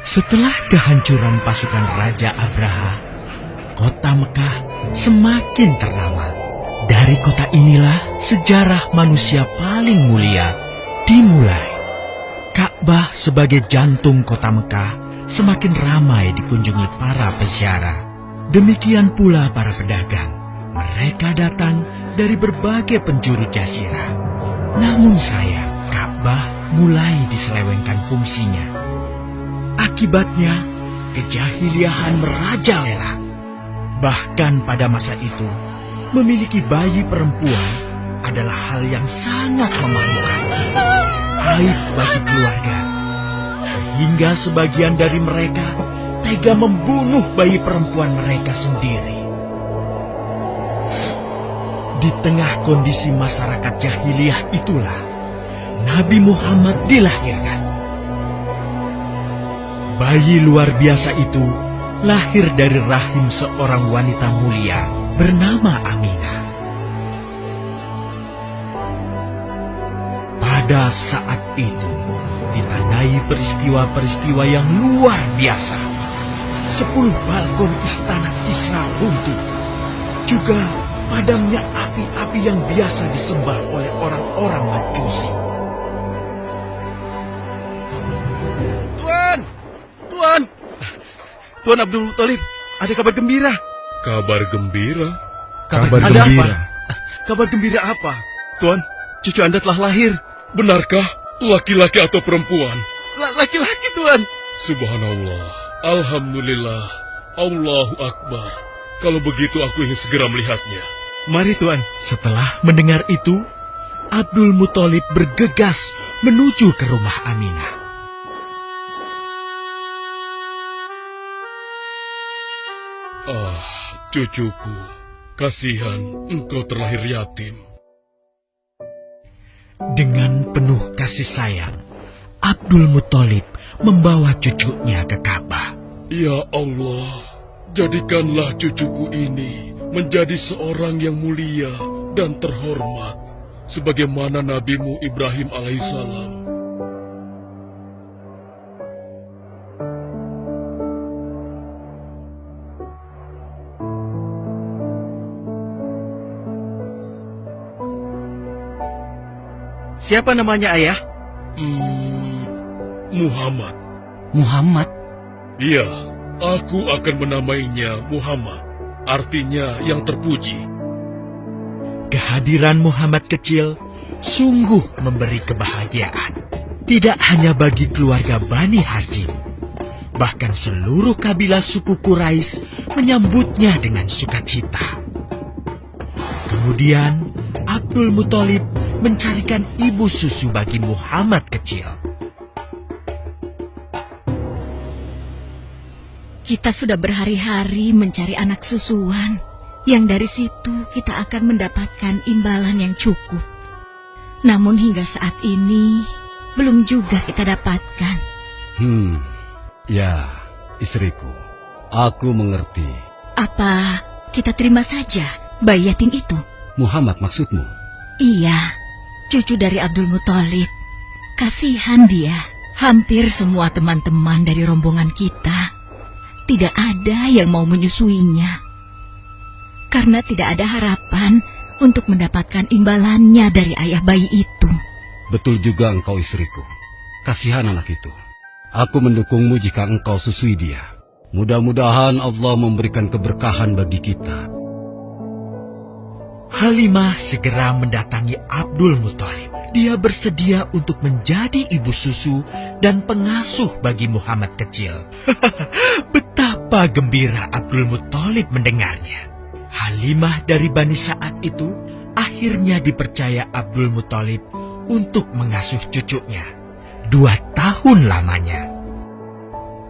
Setelah kehancuran pasukan Raja Abraha, kota Mekah semakin ternama. Dari kota inilah sejarah manusia paling mulia dimulai. Ka'bah sebagai jantung kota Mekah semakin ramai dikunjungi para peziarah. Demikian pula para pedagang. Mereka datang dari berbagai penjuru jazirah. Namun sayang, Ka'bah mulai diselewengkan fungsinya. Akibatnya, kejahiliahan merajalela. Bahkan pada masa itu, memiliki bayi perempuan adalah hal yang sangat memalukan. Aib bagi keluarga. Sehingga sebagian dari mereka tega membunuh bayi perempuan mereka sendiri. Di tengah kondisi masyarakat jahiliyah itulah Nabi Muhammad dilahirkan. Bayi luar biasa itu lahir dari rahim seorang wanita mulia bernama Aminah. Pada saat itu ditandai peristiwa-peristiwa yang luar biasa. 10 balkon istana Kisra runtuh. Juga padamnya api-api yang biasa disembah oleh orang-orang Majusi. Tuan Abdul Muthalib, ada kabar gembira. Kabar gembira? Kabar gembira? Kabar gembira apa? Tuan, cucu Anda telah lahir. Benarkah? Laki-laki atau perempuan? Laki-laki, Tuan. Subhanallah, Alhamdulillah, Allahu Akbar. Kalau begitu aku ingin segera melihatnya. Mari, Tuan. Setelah mendengar itu, Abdul Muthalib bergegas menuju ke rumah Aminah. Ah, cucuku, kasihan engkau terlahir yatim. Dengan penuh kasih sayang, Abdul Muthalib membawa cucunya ke Ka'bah. Ya Allah, jadikanlah cucuku ini menjadi seorang yang mulia dan terhormat, sebagaimana Nabimu Ibrahim alaihissalam. Siapa namanya, Ayah? Muhammad. Muhammad? Iya, aku akan menamainya Muhammad. Artinya yang terpuji. Kehadiran Muhammad kecil sungguh memberi kebahagiaan. Tidak hanya bagi keluarga Bani Hashim. Bahkan seluruh kabilah suku Quraisy menyambutnya dengan sukacita. Kemudian Abdul Muthalib mencarikan ibu susu bagi Muhammad kecil. Kita sudah berhari-hari mencari anak susuan, yang dari situ kita akan mendapatkan imbalan yang cukup. Namun hingga saat ini, belum juga kita dapatkan. Ya, istriku, aku mengerti. Apa kita terima saja bayi yatim itu? Muhammad maksudmu? Iya, cucu dari Abdul Muthalib. Kasihan dia. Hampir semua teman-teman dari rombongan kita tidak ada yang mau menyusuinya. Karena tidak ada harapan untuk mendapatkan imbalannya dari ayah bayi itu. Betul juga engkau, istriku. Kasihan anak itu. Aku mendukungmu jika engkau susui dia. Mudah-mudahan Allah memberikan keberkahan bagi kita. Halimah segera mendatangi Abdul Muthalib. Dia bersedia untuk menjadi ibu susu dan pengasuh bagi Muhammad kecil. Betapa gembira Abdul Muthalib mendengarnya. Halimah dari Bani Sa'ad itu akhirnya dipercaya Abdul Muthalib untuk mengasuh cucunya 2 tahun lamanya.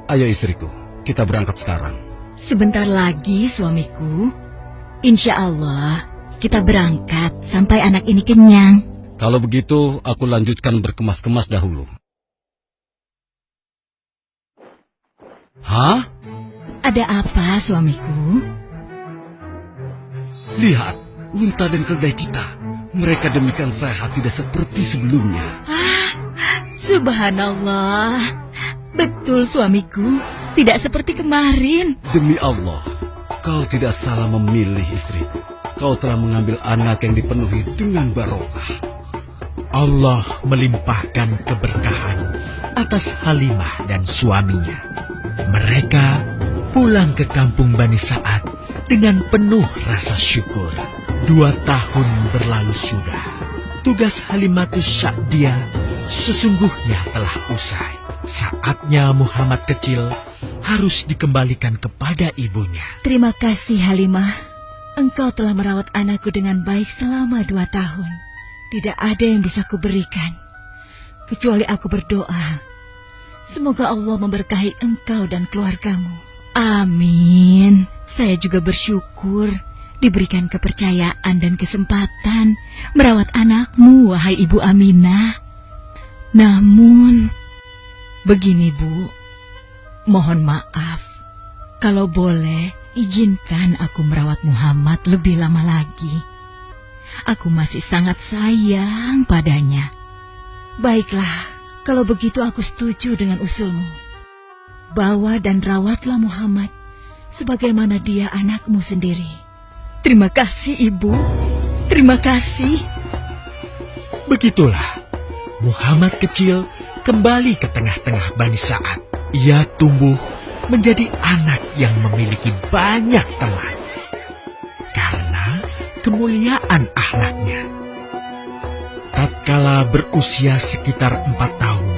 Ayo istriku, kita berangkat sekarang. Sebentar lagi suamiku. Insya Allah kita berangkat sampai anak ini kenyang. Kalau begitu, aku lanjutkan berkemas-kemas dahulu. Hah? Ada apa suamiku? Lihat, unta dan keledai kita. Mereka demikian sehat, tidak seperti sebelumnya. Subhanallah. Betul, suamiku. Tidak seperti kemarin. Demi Allah, kau tidak salah memilih istriku. Kau telah mengambil anak yang dipenuhi dengan barokah. Allah melimpahkan keberkahan atas Halimah dan suaminya. Mereka pulang ke kampung Bani Sa'ad dengan penuh rasa syukur. 2 tahun berlalu sudah. Tugas Halimatus Sa'diyah sesungguhnya telah usai. Saatnya Muhammad kecil harus dikembalikan kepada ibunya. Terima kasih Halimah. Engkau telah merawat anakku dengan baik selama 2 tahun. Tidak ada yang bisa kuberikan, kecuali aku berdoa. Semoga Allah memberkahi engkau dan keluargamu. Amin. Saya juga bersyukur diberikan kepercayaan dan kesempatan merawat anakmu, wahai Ibu Aminah. Namun, begini Bu, mohon maaf. Kalau boleh, izinkan aku merawat Muhammad lebih lama lagi. Aku masih sangat sayang padanya. Baiklah, kalau begitu aku setuju dengan usulmu. Bawa dan rawatlah Muhammad sebagaimana dia anakmu sendiri. Terima kasih, Ibu. Terima kasih. Begitulah, Muhammad kecil kembali ke tengah-tengah Bani Sa'ad. Ia tumbuh menjadi anak yang memiliki banyak teman karena kemuliaan akhlaknya. Tatkala berusia sekitar 4 tahun,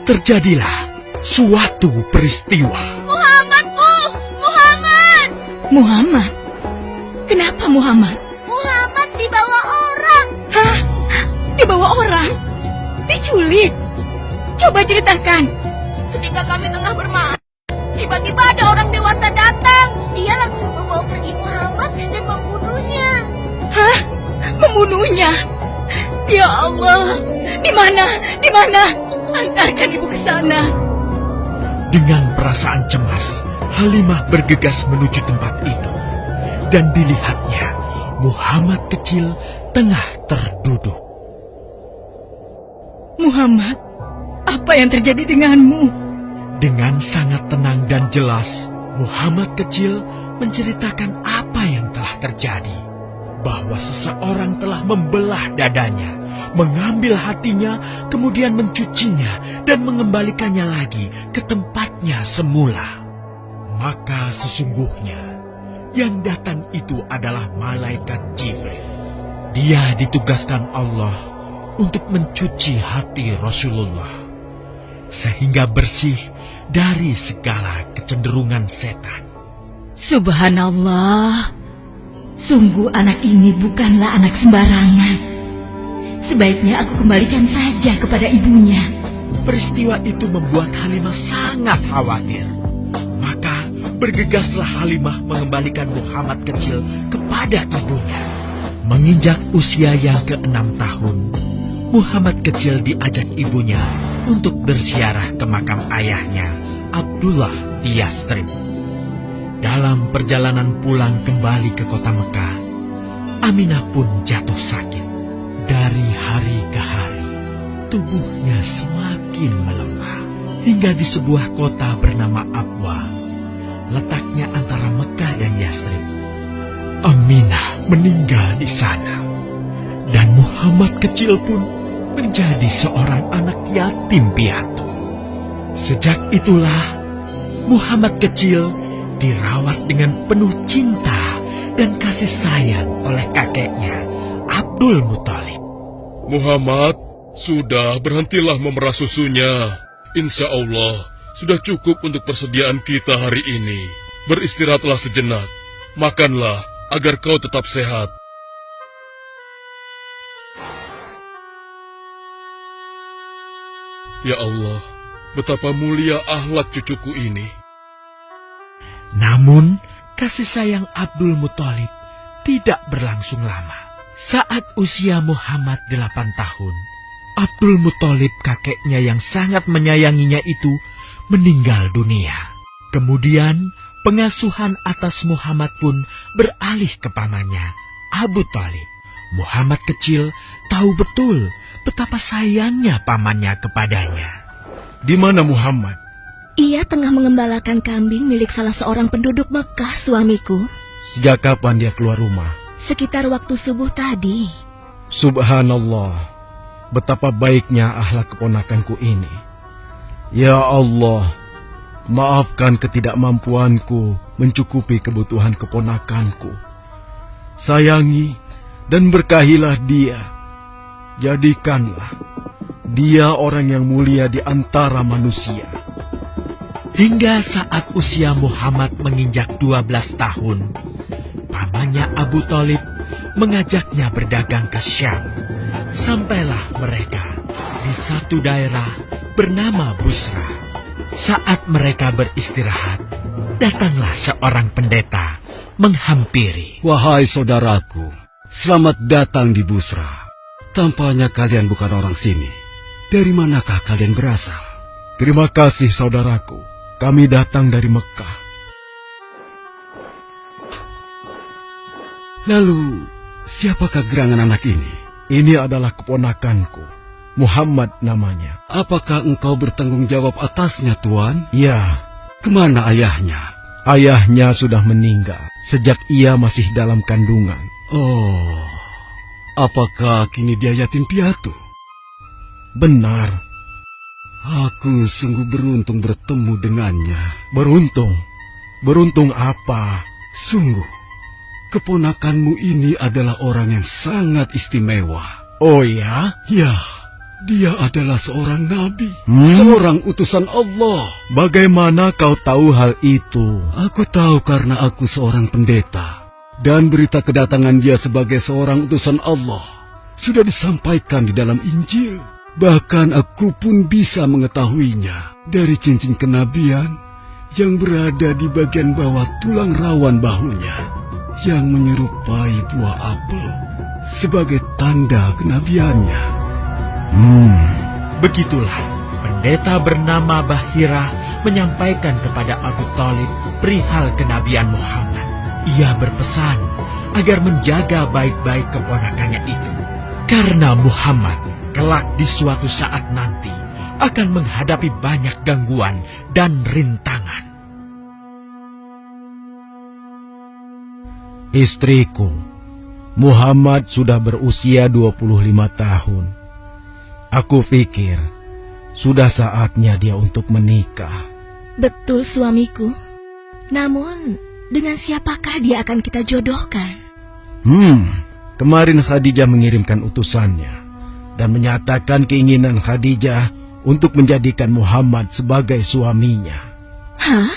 terjadilah suatu peristiwa. Muhammad? Kenapa Muhammad? Muhammad dibawa orang. Hah? Dibawa orang? Diculik? Coba ceritakan. Ketika kami tengah bermain, tiba-tiba ada orang dewasa datang. Dia langsung membawa pergi Muhammad dan membunuhnya. Hah? Membunuhnya? Ya Allah, di mana? Di mana? Antarkan ibu ke sana. Dengan perasaan cemas, Halimah bergegas menuju tempat itu. Dan dilihatnya, Muhammad kecil tengah terduduk. Muhammad, apa yang terjadi denganmu? Dengan sangat tenang dan jelas, Muhammad kecil menceritakan apa yang telah terjadi. Bahwa seseorang telah membelah dadanya, mengambil hatinya, kemudian mencucinya dan mengembalikannya lagi ke tempatnya semula. Maka sesungguhnya yang datang itu adalah malaikat Jibril. Dia ditugaskan Allah untuk mencuci hati Rasulullah sehingga bersih dari segala kecenderungan setan. Subhanallah, sungguh anak ini bukanlah anak sembarangan. Sebaiknya aku kembalikan saja kepada ibunya. Peristiwa itu membuat Halimah sangat khawatir. Maka bergegaslah Halimah mengembalikan Muhammad kecil kepada ibunya. Menginjak usia yang ke-6 tahun, Muhammad kecil diajak ibunya untuk berziarah ke makam ayahnya, Abdullah di Yathrib. Dalam perjalanan pulang kembali ke kota Mekah, Aminah pun jatuh sakit. Dari hari ke hari, tubuhnya semakin melemah. Hingga di sebuah kota bernama Abwa, letaknya antara Mekah dan Yathrib, Aminah meninggal di sana. Dan Muhammad kecil pun menjadi seorang anak yatim piatu. Sejak itulah, Muhammad kecil dirawat dengan penuh cinta dan kasih sayang oleh kakeknya, Abdul Muthalib. Muhammad, sudah berhentilah memerah susunya. Insya Allah, sudah cukup untuk persediaan kita hari ini. Beristirahatlah sejenak. Makanlah agar kau tetap sehat. Ya Allah, betapa mulia akhlak cucuku ini. Namun, kasih sayang Abdul Muthalib tidak berlangsung lama. Saat usia Muhammad 8 tahun, Abdul Muthalib, kakeknya yang sangat menyayanginya itu, meninggal dunia. Kemudian, pengasuhan atas Muhammad pun beralih ke pamannya, Abu Thalib. Muhammad kecil tahu betul betapa sayangnya pamannya kepadanya. Di mana Muhammad? Ia tengah mengembalakan kambing milik salah seorang penduduk Mekah, suamiku. Sejak kapan dia keluar rumah? Sekitar waktu subuh tadi. Subhanallah, betapa baiknya akhlak keponakanku ini. Ya Allah, maafkan ketidakmampuanku mencukupi kebutuhan keponakanku. Sayangi dan berkahilah dia. Jadikanlah dia orang yang mulia di antara manusia. Hingga saat usia Muhammad menginjak 12 tahun, pamannya Abu Thalib mengajaknya berdagang ke Syam. Sampailah mereka di satu daerah bernama Busra. Saat mereka beristirahat, datanglah seorang pendeta menghampiri. Wahai saudaraku, selamat datang di Busra. Tampaknya kalian bukan orang sini. Dari manakah kalian berasal? Terima kasih saudaraku, kami datang dari Mekah. Lalu, siapakah gerangan anak ini? Ini adalah keponakanku, Muhammad namanya. Apakah engkau bertanggung jawab atasnya, Tuan? Ya, Kemana ayahnya? ayahnya sudah meninggal sejak ia masih dalam kandungan. Oh, apakah kini dia yatim piatu? Benar, Aku sungguh beruntung bertemu dengannya. beruntung. Beruntung apa? Sungguh, keponakanmu ini adalah orang yang sangat istimewa. Oh ya? Ya, dia adalah seorang nabi, Hmm? seorang utusan Allah. Bagaimana kau tahu hal itu? Aku tahu karena aku seorang pendeta. Dan berita kedatangan dia sebagai seorang utusan Allah sudah disampaikan di dalam Injil. Bahkan aku pun bisa mengetahuinya dari cincin kenabian yang berada di bagian bawah tulang rawan bahunya yang menyerupai buah apel sebagai tanda kenabiannya. Begitulah pendeta bernama Bahira menyampaikan kepada Abu Thalib perihal kenabian Muhammad. Ia berpesan agar menjaga baik-baik keponakannya itu, karena Muhammad kelak di suatu saat nanti akan menghadapi banyak gangguan dan rintangan. Istriku, Muhammad sudah berusia 25 tahun. Aku pikir sudah saatnya dia untuk menikah. Betul, suamiku. Namun, dengan siapakah dia akan kita jodohkan? Kemarin Khadijah mengirimkan utusannya dan menyatakan keinginan Khadijah untuk menjadikan Muhammad sebagai suaminya. Hah?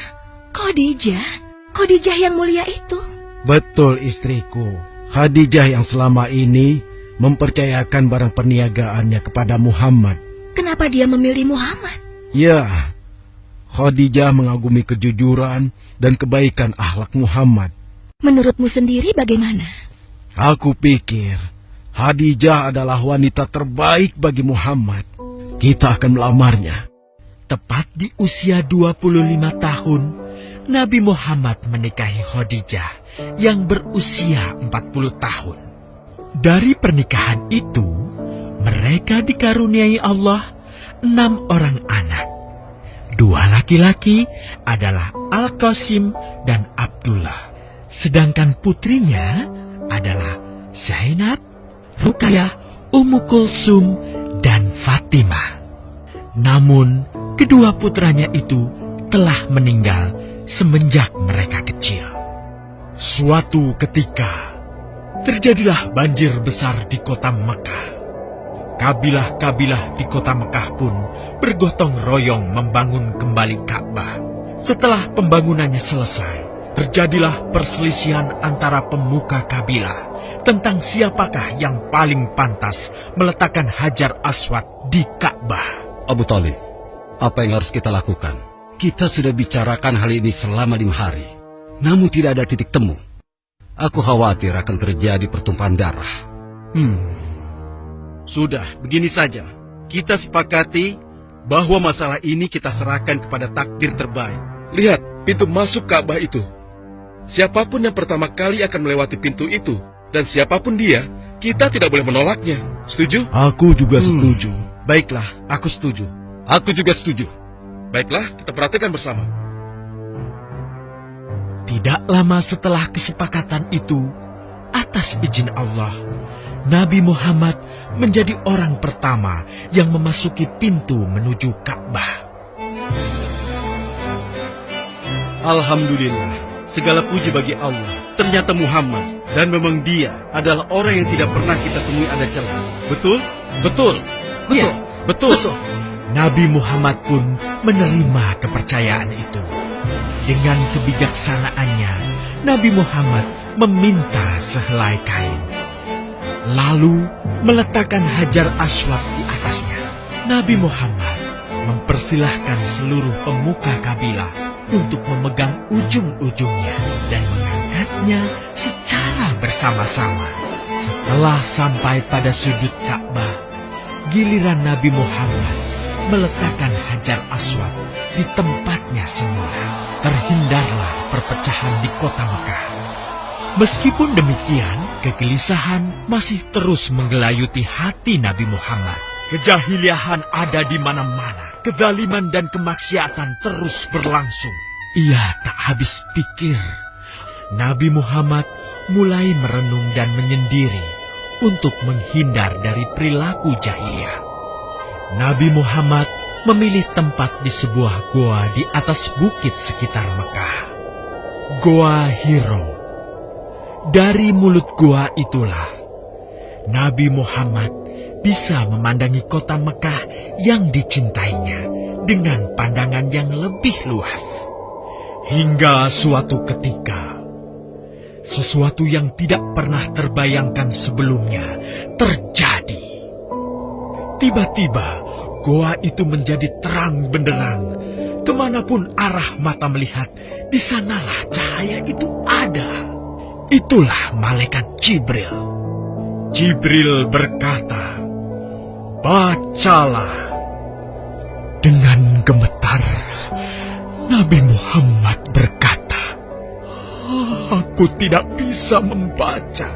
Khadijah? Khadijah yang mulia itu? Betul, istriku. Khadijah yang selama ini mempercayakan barang perniagaannya kepada Muhammad. Kenapa dia memilih Muhammad? Ya, Khadijah mengagumi kejujuran dan kebaikan akhlak Muhammad. Menurutmu sendiri bagaimana? Aku pikir Khadijah adalah wanita terbaik bagi Muhammad. Kita akan melamarnya. Tepat di usia 25 tahun, Nabi Muhammad menikahi Khadijah yang berusia 40 tahun. Dari pernikahan itu, mereka dikaruniai Allah 6 orang anak. 2 laki-laki adalah Al-Qasim dan Abdullah. Sedangkan putrinya adalah Zainab, Ruqayyah, Ummu Kulsum, dan Fatimah. Namun, kedua putranya itu telah meninggal semenjak mereka kecil. Suatu ketika, terjadilah banjir besar di kota Mekah. Kabilah-kabilah di kota Mekah pun bergotong royong membangun kembali Ka'bah. Setelah pembangunannya selesai, terjadilah perselisihan antara pemuka kabilah tentang siapakah yang paling pantas meletakkan Hajar Aswad di Ka'bah. Abu Thalib, apa yang harus kita lakukan? Kita sudah bicarakan hal ini selama 5 hari, namun tidak ada titik temu. Aku khawatir akan terjadi pertumpahan darah. Sudah, begini saja. Kita sepakati bahwa masalah ini kita serahkan kepada takdir terbaik. Lihat pintu masuk Ka'bah itu. Siapapun yang pertama kali akan melewati pintu itu, dan siapapun dia, kita tidak boleh menolaknya. Setuju? Aku juga setuju. Baiklah, aku setuju. Aku juga setuju. Baiklah, kita perhatikan bersama. Tidak lama setelah kesepakatan itu, atas izin Allah, Nabi Muhammad menjadi orang pertama yang memasuki pintu menuju Ka'bah. Alhamdulillah, segala puji bagi Allah. Ternyata Muhammad, dan memang dia adalah orang yang tidak pernah kita temui ada celah. Betul? Betul. Iya, Betul. Nabi Muhammad pun menerima kepercayaan itu. Dengan kebijaksanaannya, Nabi Muhammad meminta sehelai kain, lalu meletakkan Hajar Aswad di atasnya. Nabi Muhammad mempersilahkan seluruh pemuka kabilah untuk memegang ujung-ujungnya dan mengangkatnya secara bersama-sama. Setelah sampai pada sudut Ka'bah, giliran Nabi Muhammad meletakkan Hajar Aswad di tempatnya semula. Terhindarlah perpecahan di kota Mekah. Meskipun demikian, kegelisahan masih terus menggelayuti hati Nabi Muhammad. Kejahiliahan ada di mana-mana. Kezaliman dan kemaksiatan terus berlangsung. Ia tak habis pikir. Nabi Muhammad mulai merenung dan menyendiri untuk menghindar dari perilaku jahiliyah. Nabi Muhammad memilih tempat di sebuah goa di atas bukit sekitar Mekah. Goa Hiro. Dari mulut goa itulah Nabi Muhammad bisa memandangi kota Mekah yang dicintainya dengan pandangan yang lebih luas. Hingga suatu ketika, sesuatu yang tidak pernah terbayangkan sebelumnya terjadi. Tiba-tiba, goa itu menjadi terang benderang. Kemanapun arah mata melihat, di sanalah cahaya itu ada. Itulah malaikat Jibril. Jibril berkata, "Bacalah." Dengan gemetar, Nabi Muhammad berkata, "Aku tidak bisa membaca."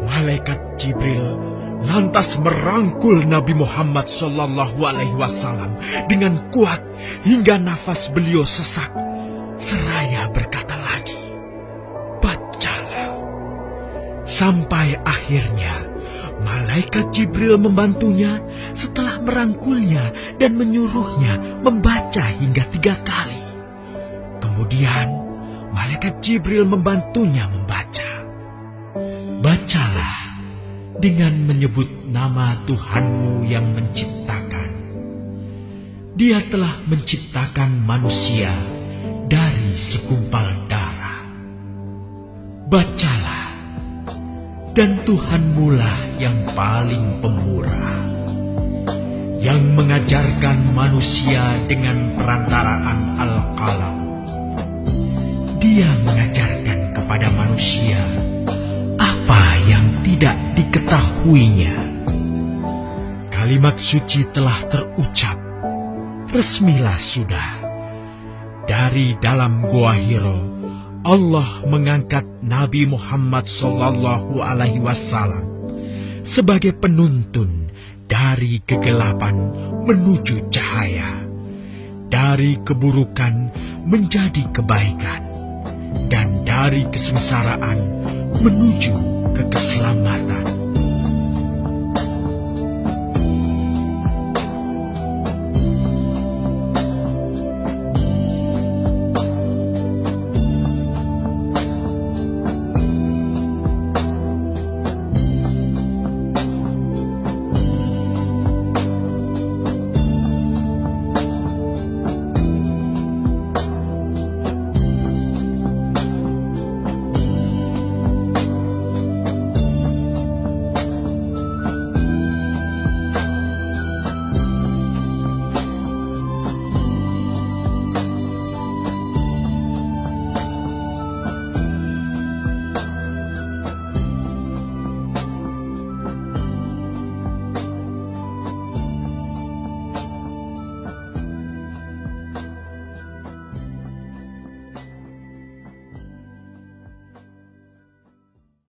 Malaikat Jibril lantas merangkul Nabi Muhammad SAW dengan kuat hingga nafas beliau sesak. Seraya berkata lagi, "Bacalah." Sampai akhirnya malaikat Jibril membantunya setelah merangkulnya dan menyuruhnya membaca hingga 3 kali. Kemudian malaikat Jibril membantunya membaca. "Bacalah dengan menyebut nama Tuhanmu yang menciptakan. Dia telah menciptakan manusia dari segumpal darah. Bacalah, dan Tuhanmulah yang paling pemurah, yang mengajarkan manusia dengan perantaraan Al-Qalam. Dia mengajarkan kepada manusia apa yang tidak diketahuinya." Kalimat suci telah terucap. Resmilah sudah. Dari dalam Goa Hiro, Allah mengangkat Nabi Muhammad SAW sebagai penuntun dari kegelapan menuju cahaya, dari keburukan menjadi kebaikan, dan dari kesengsaraan menuju ke keselamatan.